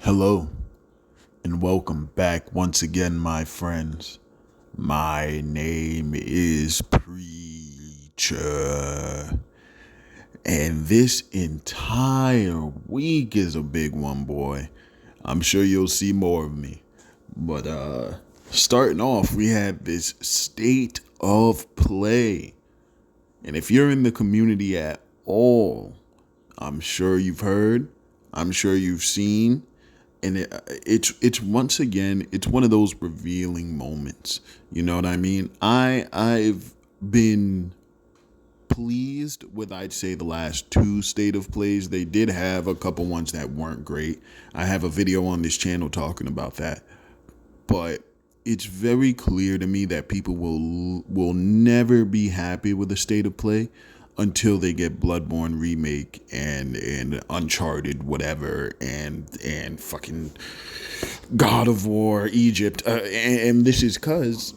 Hello, and welcome back once again, my friends. My name is Preacher, and this entire week is a big one, boy. I'm sure you'll see more of me. But starting off, we had this state of play. And if you're in the community at all, I'm sure you've heard, I'm sure you've seen, and it's once again it's one of those revealing moments. You know what I mean? I've been pleased with, I'd say, the last two state of plays. They did have a couple ones that weren't great. I have a video on this channel talking about that. But it's very clear to me that people will never be happy with the state of play until they get Bloodborne remake and Uncharted whatever and fucking God of War Egypt, and this is cuz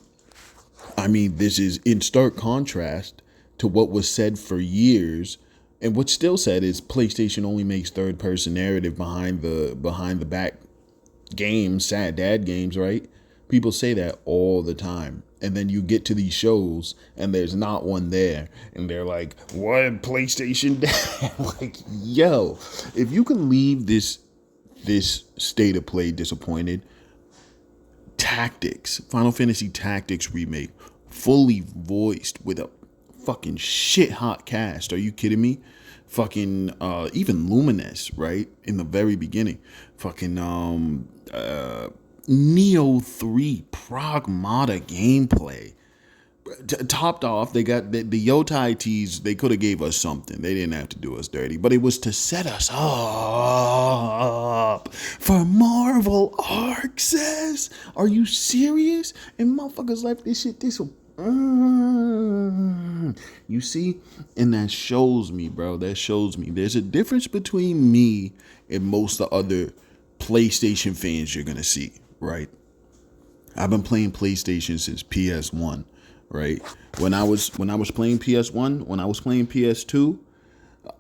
this is in stark contrast to what was said for years. And what's still said is PlayStation only makes third person narrative behind the back games, sad dad games, right? People say that all the time. And then you get to these shows and there's not one there. And they're like, what, PlayStation dad? Like, yo, if you can leave this state of play disappointed, Tactics, Final Fantasy Tactics remake, fully voiced with a fucking shit hot cast. Are you kidding me? Fucking even Luminous, right? In the very beginning. Fucking Neo 3 Pragmata gameplay. Topped off, they got the Yotai teas. They could have gave us something. They didn't have to do us dirty, but it was to set us up for Marvel Arxes. Are you serious? And motherfuckers left this shit You see? And that shows me, bro. That shows me there's a difference between me and most of the other PlayStation fans you're gonna see, right? I've been playing PlayStation since PS1, right? When I was playing PS1, when I was playing PS2,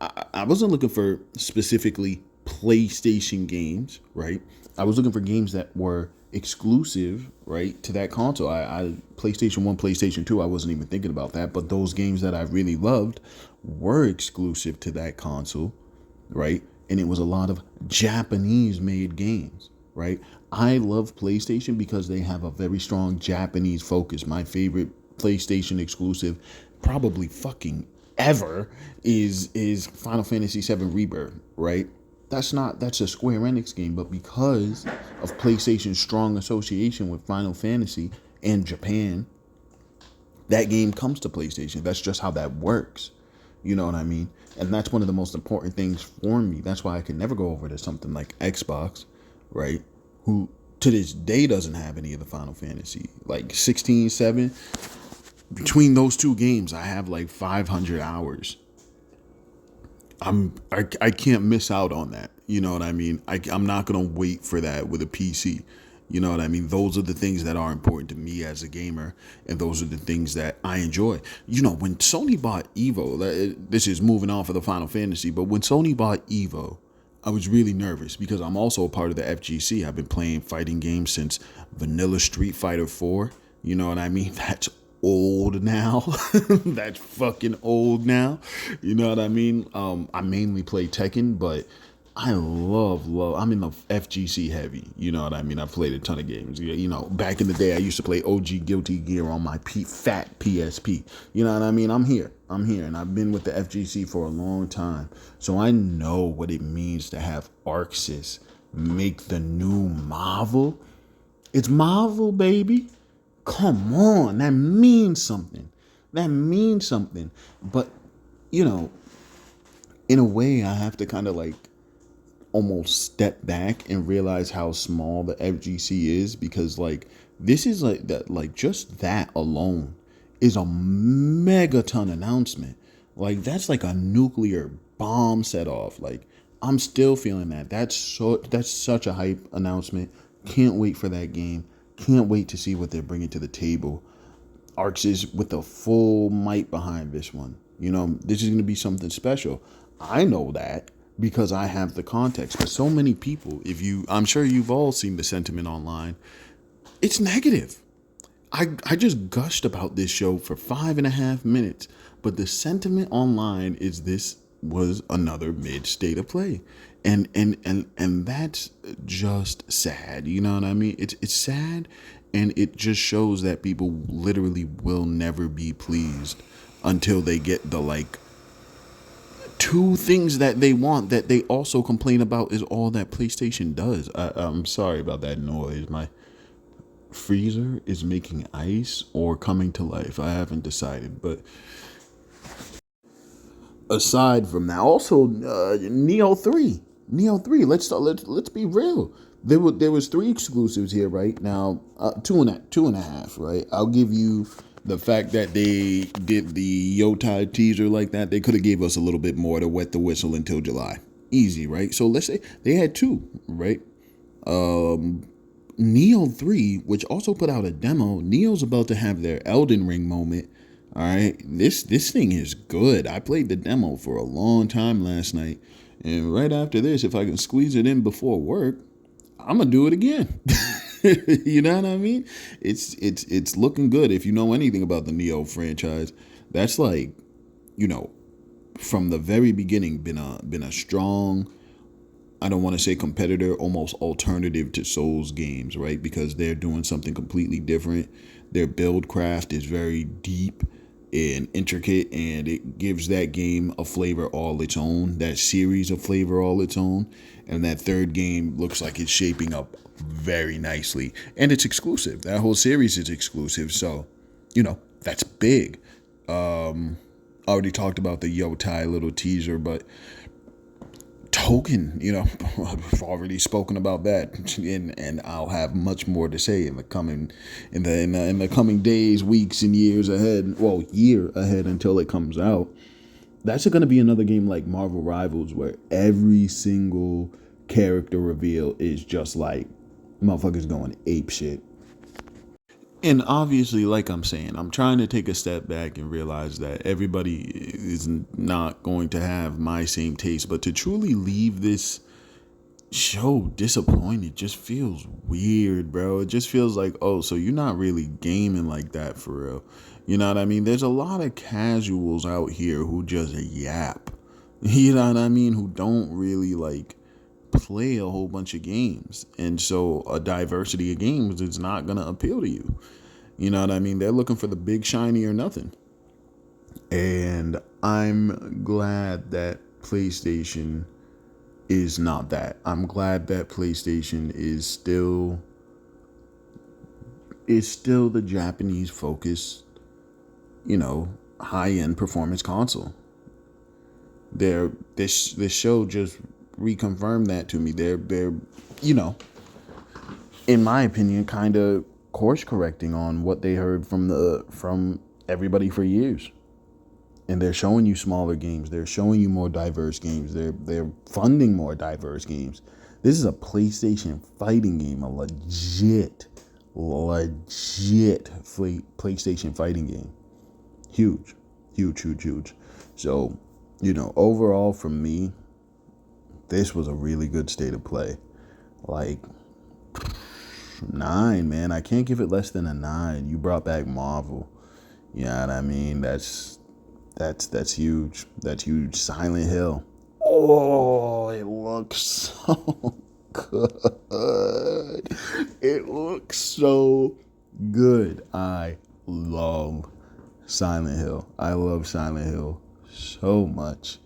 I wasn't looking for specifically PlayStation games, right? I was looking for games that were exclusive, right, to that console. I PlayStation 1, PlayStation 2, I wasn't even thinking about that, but those games that I really loved were exclusive to that console, right? And it was a lot of Japanese made games, right? I love PlayStation because they have a very strong Japanese focus. My favorite PlayStation exclusive, probably fucking ever, is Final Fantasy VII Rebirth, right? That's a Square Enix game, but because of PlayStation's strong association with Final Fantasy and Japan, that game comes to PlayStation. That's just how that works. You know what I mean? And that's one of the most important things for me. That's why I could never go over to something like Xbox, right? Who to this day doesn't have any of the Final Fantasy. Like 16, 7. Between those two games, I have like 500 hours. I can't miss out on that. You know what I mean? I'm not gonna wait for that with a PC. You know what I mean? Those are the things that are important to me as a gamer, and those are the things that I enjoy. You know, when Sony bought Evo, this is moving off of the Final Fantasy, but when Sony bought Evo, I was really nervous because I'm also a part of the FGC. I've been playing fighting games since Vanilla Street Fighter 4. You know what I mean? That's old now. That's fucking old now. You know what I mean? I mainly play Tekken, but I love. I'm in the FGC heavy. You know what I mean? I've played a ton of games. You know, back in the day, I used to play OG Guilty Gear on my fat PSP. You know what I mean? I'm here, and I've been with the FGC for a long time, so I know what it means to have Arxes make the new MAHVEL. It's MAHVEL, baby. Come on, that means something. That means something. But, you know, in a way, I have to kind of like almost step back and realize how small the FGC is, because like this is like that, like just that alone is a megaton announcement. Like that's like a nuclear bomb set off. Like I'm still feeling that. That's such a hype announcement. Can't wait for that game. Can't wait to see what they're bringing to the table. Arx is with the full might behind this one. You know, this is going to be something special. I know that because I have the context. But so many people, I'm sure you've all seen the sentiment online. It's negative. I just gushed about this show for 5.5 minutes, but the sentiment online is this was another mid state of play. And that's just sad. You know what I mean? It's sad, and it just shows that people literally will never be pleased until they get the like two things that they want that they also complain about is all that PlayStation does. I'm sorry about that noise. My freezer is making ice or coming to life. I haven't decided, but aside from that, also Neo 3. Let's be real. There was three exclusives here right now. Two and a half. Right. I'll give you the fact that they did the Yotai teaser like that. They could have gave us a little bit more to wet the whistle until July. Easy, right? So let's say they had two, right? Neo 3, which also put out a demo. Neo's about to have their Elden Ring moment. All right, this thing is good. I played the demo for a long time last night, and right after this, if I can squeeze it in before work, I'm gonna do it again. You know what I mean? It's looking good. If you know anything about the Neo franchise, that's like, from the very beginning been a strong, I don't want to say competitor, almost alternative to Souls games, right? Because they're doing something completely different. Their build craft is very deep and intricate, and it gives that game a flavor all its own, that series a flavor all its own. And that third game looks like it's shaping up very nicely. And it's exclusive. That whole series is exclusive. So, that's big. Already talked about the Yotai little teaser, but Token, I've already spoken about that, and I'll have much more to say in the coming days, weeks, and years ahead. Well, year ahead until it comes out. That's going to be another game like Marvel Rivals, where every single character reveal is just like motherfuckers going ape shit. And obviously, like I'm saying, I'm trying to take a step back and realize that everybody is not going to have my same taste. But to truly leave this show disappointed just feels weird, bro. It just feels like, oh, so you're not really gaming like that for real. You know what I mean? There's a lot of casuals out here who just yap. You know what I mean? Who don't really like play a whole bunch of games, and so a diversity of games is not going to appeal to you. You know what I mean? They're looking for the big shiny or nothing, and I'm glad that PlayStation is not that. I'm glad that PlayStation is still the Japanese focused, high end performance console. This show just reconfirm that to me. They're in my opinion kind of course correcting on what they heard from everybody for years, and they're showing you smaller games, they're showing you more diverse games, they're funding more diverse games. This is a PlayStation fighting game, a legit PlayStation fighting game. Huge. So overall from me, this was a really good state of play. Like 9, man. I can't give it less than a 9. You brought back Marvel. You know what I mean? That's huge. That's huge. Silent Hill. Oh, it looks so good. It looks so good. I love Silent Hill. I love Silent Hill so much.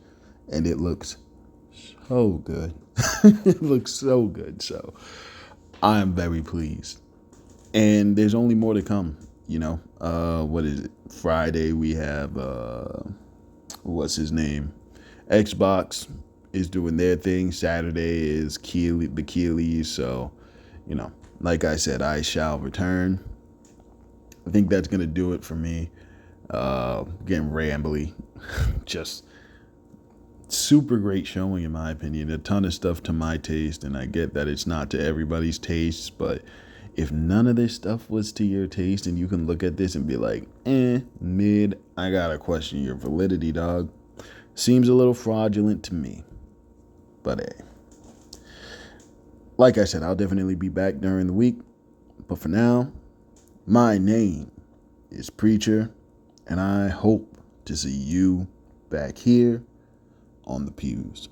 And it looks so good. It looks so good. So I am very pleased. And there's only more to come. What is it? Friday we have what's his name? Xbox is doing their thing. Saturday is the Keeleys. So, like I said, I shall return. I think that's gonna do it for me. Getting rambly. Just super great showing in my opinion. A ton of stuff to my taste, and I get that it's not to everybody's taste, but if none of this stuff was to your taste and you can look at this and be like, mid, I gotta question your validity, dog. Seems a little fraudulent to me. But hey, like I said, I'll definitely be back during the week. But for now, my name is Preacher, and I hope to see you back here on the pews.